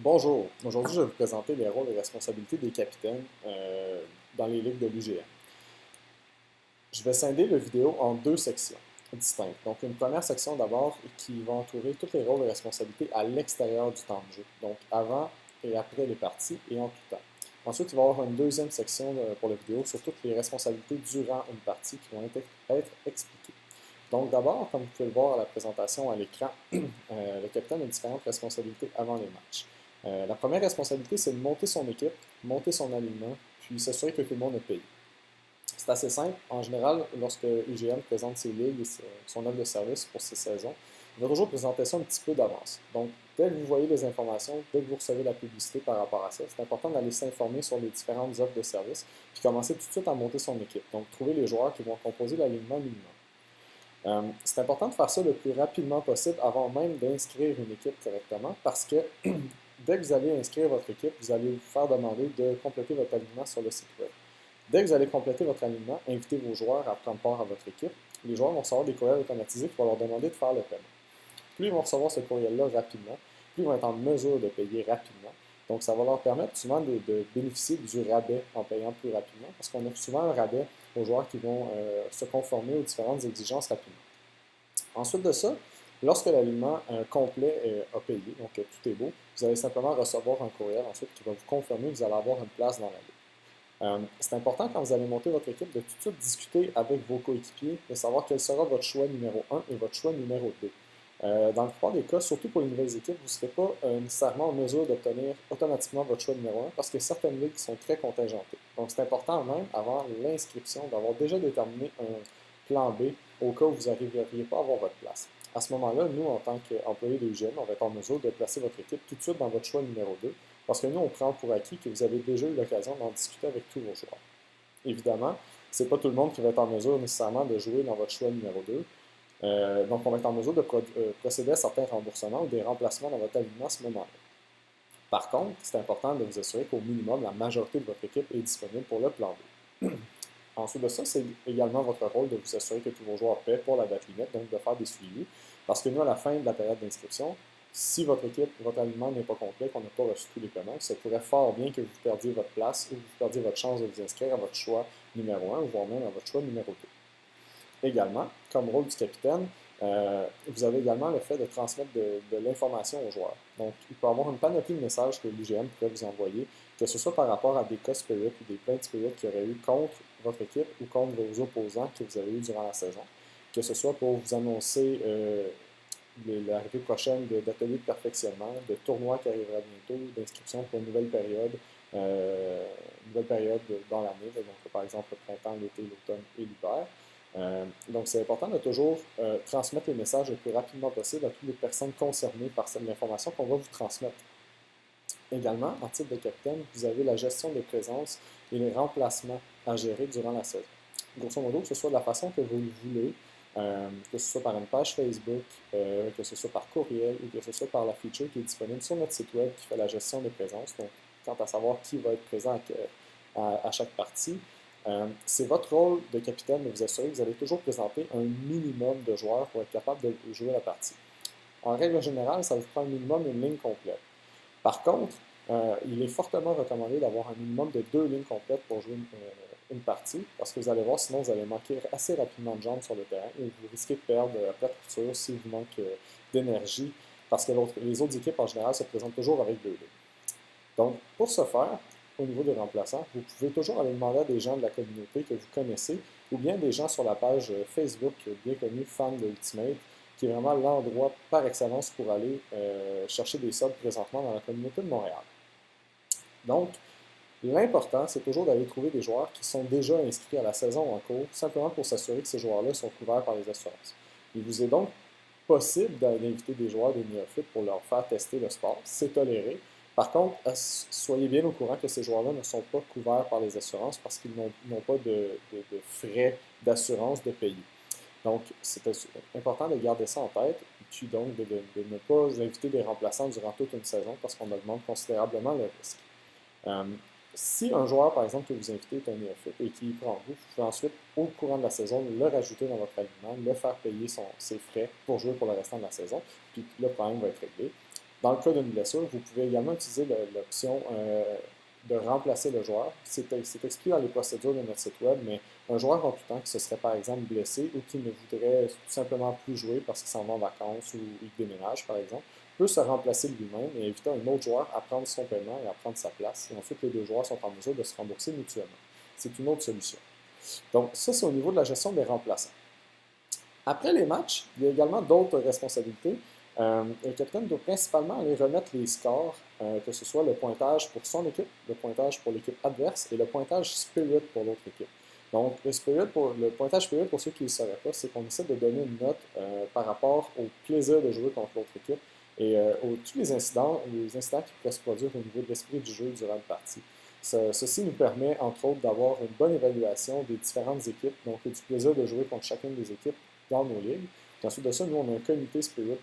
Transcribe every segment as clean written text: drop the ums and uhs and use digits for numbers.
Bonjour, aujourd'hui je vais vous présenter les rôles et responsabilités des capitaines dans les ligues de l'UGM. Je vais scinder la vidéo en deux sections distinctes. Donc une première section d'abord qui va entourer tous les rôles et responsabilités à l'extérieur du temps de jeu, donc avant et après les parties et en tout temps. Ensuite, il va y avoir une deuxième section pour la vidéo sur toutes les responsabilités durant une partie qui vont être expliquées. Donc d'abord, comme vous pouvez le voir à la présentation à l'écran, le capitaine a différentes responsabilités avant les matchs. La première responsabilité, c'est de monter son équipe, monter son alignement, puis s'assurer que tout le monde est payé. C'est assez simple. En général, lorsque UGM présente ses ligues et son offre de service pour ses saisons, il va toujours présenter ça un petit peu d'avance. Donc, dès que vous voyez les informations, dès que vous recevez la publicité par rapport à ça, c'est important d'aller s'informer sur les différentes offres de service, puis commencer tout de suite à monter son équipe. Donc, trouver les joueurs qui vont composer l'alignement minimum. C'est important de faire ça le plus rapidement possible avant même d'inscrire une équipe correctement parce que dès que vous allez inscrire votre équipe, vous allez vous faire demander de compléter votre alignement sur le site web. Dès que vous allez compléter votre alignement, invitez vos joueurs à prendre part à votre équipe. Les joueurs vont recevoir des courriels automatisés qui vont leur demander de faire le paiement. Plus ils vont recevoir ce courriel-là rapidement, plus ils vont être en mesure de payer rapidement. Donc, ça va leur permettre souvent de bénéficier du rabais en payant plus rapidement parce qu'on offre souvent un rabais aux joueurs qui vont se conformer aux différentes exigences rapidement. Ensuite de ça, lorsque l'alignement complet a payé, donc tout est beau, vous allez simplement recevoir un courriel ensuite qui va vous confirmer que vous allez avoir une place dans la ligue. C'est important quand vous allez monter votre équipe de tout de suite discuter avec vos coéquipiers, de savoir quel sera votre choix numéro 1 et votre choix numéro 2. Dans le plupart des cas, surtout pour les nouvelles équipes, vous ne serez pas nécessairement en mesure d'obtenir automatiquement votre choix numéro 1 parce que certaines ligues sont très contingentées. Donc c'est important même, avant l'inscription, d'avoir déjà déterminé un plan B au cas où vous n'arriveriez pas à avoir votre place. À ce moment-là, nous, en tant qu'employés de l'UGM, on va être en mesure de placer votre équipe tout de suite dans votre choix numéro 2 parce que nous, on prend pour acquis que vous avez déjà eu l'occasion d'en discuter avec tous vos joueurs. Évidemment, ce n'est pas tout le monde qui va être en mesure nécessairement de jouer dans votre choix numéro 2. Donc, on va être en mesure de procéder à certains remboursements ou des remplacements dans votre alignement à ce moment-là. Par contre, c'est important de vous assurer qu'au minimum, la majorité de votre équipe est disponible pour le plan B. Ensuite de ça, c'est également votre rôle de vous assurer que tous vos joueurs paient pour la date limite, donc de faire des suivis. Parce que nous, à la fin de la période d'inscription, si votre équipe, votre alignement n'est pas complet, qu'on n'a pas reçu tous les paiements, ça pourrait fort bien que vous perdiez votre place ou que vous perdiez votre chance de vous inscrire à votre choix numéro 1 ou voire même à votre choix numéro 2. Également, comme rôle du capitaine, vous avez également le fait de transmettre de l'information aux joueurs. Donc, il peut y avoir une panoplie de messages que l'UGM pourrait vous envoyer, que ce soit par rapport à des cas spirit ou des plaintes spirit qu'il y aurait eu contre votre équipe ou contre vos opposants que vous avez eu durant la saison. Que ce soit pour vous annoncer l'arrivée prochaine d'ateliers de perfectionnement, de tournois qui arrivera bientôt, d'inscriptions pour une nouvelle période dans l'année, donc par exemple le printemps, l'été, l'automne et l'hiver. Donc, c'est important de toujours transmettre les messages le plus rapidement possible à toutes les personnes concernées par cette information qu'on va vous transmettre. Également, en titre de capitaine, vous avez la gestion des présences et les remplacements à gérer durant la saison. Grosso modo, que ce soit de la façon que vous le voulez, que ce soit par une page Facebook, que ce soit par courriel ou que ce soit par la feature qui est disponible sur notre site web qui fait la gestion des présences, donc quant à savoir qui va être présent à chaque partie. C'est votre rôle de capitaine de vous assurer que vous allez toujours présenter un minimum de joueurs pour être capable de jouer la partie. En règle générale, ça vous prend un minimum une ligne complète. Par contre, il est fortement recommandé d'avoir un minimum de 2 lignes complètes pour jouer une partie, parce que vous allez voir, sinon vous allez manquer assez rapidement de jambes sur le terrain et vous risquez de perdre à plat de couture s'il vous manque d'énergie, parce que les autres équipes en général se présentent toujours avec 2 lignes. Donc, pour ce faire, au niveau des remplaçants, vous pouvez toujours aller demander à des gens de la communauté que vous connaissez ou bien des gens sur la page Facebook bien connue, Fans de Ultimate, qui est vraiment l'endroit par excellence pour aller chercher des subs présentement dans la communauté de Montréal. Donc, l'important, c'est toujours d'aller trouver des joueurs qui sont déjà inscrits à la saison en cours, simplement pour s'assurer que ces joueurs-là sont couverts par les assurances. Il vous est donc possible d'inviter des joueurs des néophytes pour leur faire tester le sport, c'est toléré. Par contre, soyez bien au courant que ces joueurs-là ne sont pas couverts par les assurances parce qu'ils n'ont pas de frais d'assurance de payer. Donc, c'est important de garder ça en tête, puis donc de ne pas inviter des remplaçants durant toute une saison parce qu'on augmente considérablement le risque. Si un joueur, par exemple, que vous invitez est un néophyte et qui prend vous, vous pouvez ensuite, au courant de la saison, le rajouter dans votre alignement, le faire payer ses frais pour jouer pour le restant de la saison, puis le problème va être réglé. Dans le cas d'une blessure, vous pouvez également utiliser l'option de remplacer le joueur. C'est expliqué dans les procédures de notre site web, mais un joueur en tout temps qui se serait par exemple blessé ou qui ne voudrait tout simplement plus jouer parce qu'il s'en va en vacances ou il déménage par exemple, peut se remplacer lui-même et inviter un autre joueur à prendre son paiement et à prendre sa place. Et ensuite, les deux joueurs sont en mesure de se rembourser mutuellement. C'est une autre solution. Donc, ça, c'est au niveau de la gestion des remplaçants. Après les matchs, il y a également d'autres responsabilités. Le capitaine doit principalement aller remettre les scores, que ce soit le pointage pour son équipe, le pointage pour l'équipe adverse et le pointage spirit pour l'autre équipe. Donc, le pointage spirit, pour ceux qui ne le sauraient pas, c'est qu'on essaie de donner une note par rapport au plaisir de jouer contre l'autre équipe et tous les incidents qui pourraient se produire au niveau de l'esprit du jeu durant une partie. Ceci nous permet, entre autres, d'avoir une bonne évaluation des différentes équipes, donc du plaisir de jouer contre chacune des équipes dans nos ligues. Et ensuite de ça, nous, on a un comité spirit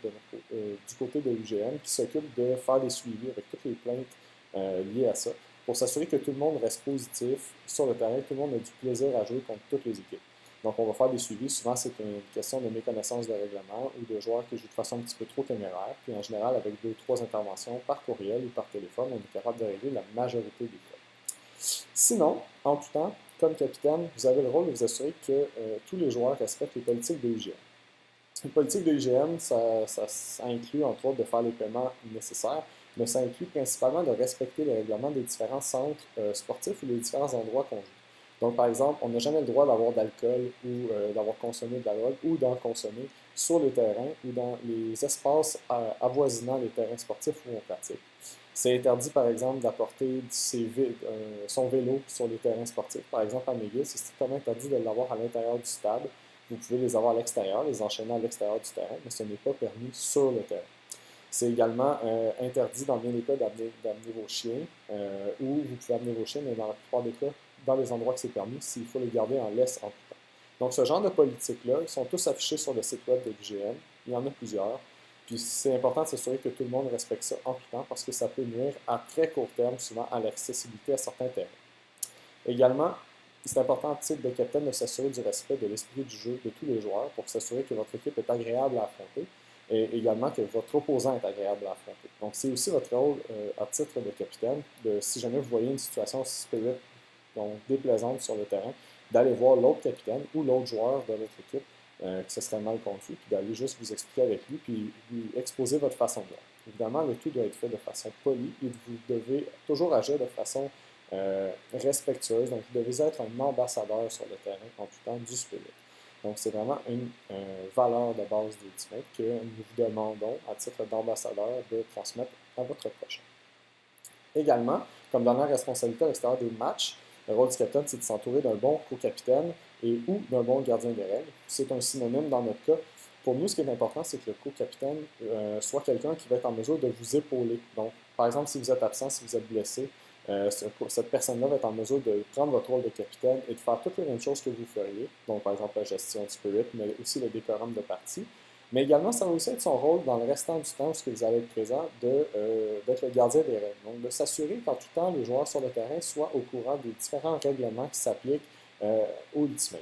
du côté de l'UGM qui s'occupe de faire des suivis avec toutes les plaintes liées à ça, pour s'assurer que tout le monde reste positif sur le terrain, que tout le monde a du plaisir à jouer contre toutes les équipes. Donc, on va faire des suivis. Souvent, c'est une question de méconnaissance de règlement ou de joueurs qui jouent de façon un petit peu trop téméraire. Puis, en général, avec 2-3 interventions par courriel ou par téléphone, on est capable de régler la majorité des cas. Sinon, en tout temps, comme capitaine, vous avez le rôle de vous assurer que tous les joueurs respectent les politiques de l'UGM. Les politiques de l'UGM, ça inclut entre autres de faire les paiements nécessaires, mais ça inclut principalement de respecter les règlements des différents centres sportifs ou les différents endroits qu'on joue. Donc, par exemple, on n'a jamais le droit d'avoir d'alcool ou d'avoir consommé de la drogue ou d'en consommer sur les terrains ou dans les espaces avoisinant les terrains sportifs où on pratique. C'est interdit, par exemple, d'apporter son vélo sur les terrains sportifs. Par exemple, à McGill, c'est strictement interdit de l'avoir à l'intérieur du stade. Vous pouvez les avoir à l'extérieur, les enchaîner à l'extérieur du terrain, mais ce n'est pas permis sur le terrain. C'est également interdit dans bien des cas d'amener vos chiens, ou vous pouvez amener vos chiens, mais dans la plupart des cas, dans les endroits que c'est permis, s'il faut les garder en laisse en tout temps. Donc, ce genre de politiques-là, ils sont tous affichés sur le site web de l'UGM. Il y en a plusieurs. Puis, c'est important de s'assurer que tout le monde respecte ça en tout temps parce que ça peut nuire à très court terme, souvent, à l'accessibilité à certains terrains. Également, c'est important, à titre de capitaine, de s'assurer du respect de l'esprit du jeu de tous les joueurs pour s'assurer que votre équipe est agréable à affronter et également que votre opposant est agréable à affronter. Donc, c'est aussi votre rôle à titre de capitaine, si jamais vous voyez une situation spirit, donc déplaisante sur le terrain, d'aller voir l'autre capitaine ou l'autre joueur de votre équipe qui se serait mal conduit, puis d'aller juste vous expliquer avec lui, puis lui exposer votre façon de voir. Évidemment, le tout doit être fait de façon polie et vous devez toujours agir de façon respectueuse. Donc, vous devez être un ambassadeur sur le terrain en tout temps du spirit. Donc, c'est vraiment une valeur de base d'Ultimate que nous vous demandons, à titre d'ambassadeur, de transmettre à votre prochain. Également, comme dernière responsabilité à l'extérieur des matchs, le rôle du capitaine, c'est de s'entourer d'un bon co-capitaine et ou d'un bon gardien des règles. C'est un synonyme dans notre cas. Pour nous, ce qui est important, c'est que le co-capitaine soit quelqu'un qui va être en mesure de vous épauler. Donc, par exemple, si vous êtes absent, si vous êtes blessé, cette personne-là va être en mesure de prendre votre rôle de capitaine et de faire toutes les mêmes choses que vous feriez. Donc, par exemple, la gestion du spirit, mais aussi le décorum de partie. Mais également, ça va aussi être son rôle dans le restant du temps où vous allez être présent d'être le gardien des règles. Donc, de s'assurer qu'en tout temps, les joueurs sur le terrain soient au courant des différents règlements qui s'appliquent au Ultimate.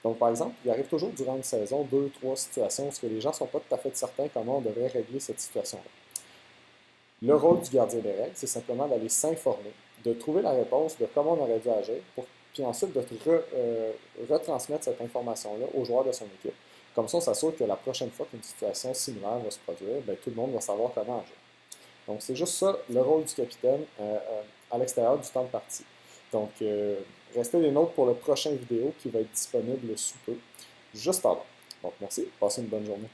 Donc, par exemple, il arrive toujours durant une saison 2-3 situations où les gens ne sont pas tout à fait certains comment on devrait régler cette situation-là. Le rôle du gardien des règles, c'est simplement d'aller s'informer, de trouver la réponse de comment on aurait dû agir, puis ensuite de retransmettre cette information-là aux joueurs de son équipe. Comme ça, on s'assure que la prochaine fois qu'une situation similaire va se produire, bien, tout le monde va savoir comment agir. Donc, c'est juste ça, le rôle du capitaine à l'extérieur du temps de partie. Donc, restez des notes pour le prochain vidéo qui va être disponible sous peu, juste avant. Donc, merci, passez une bonne journée.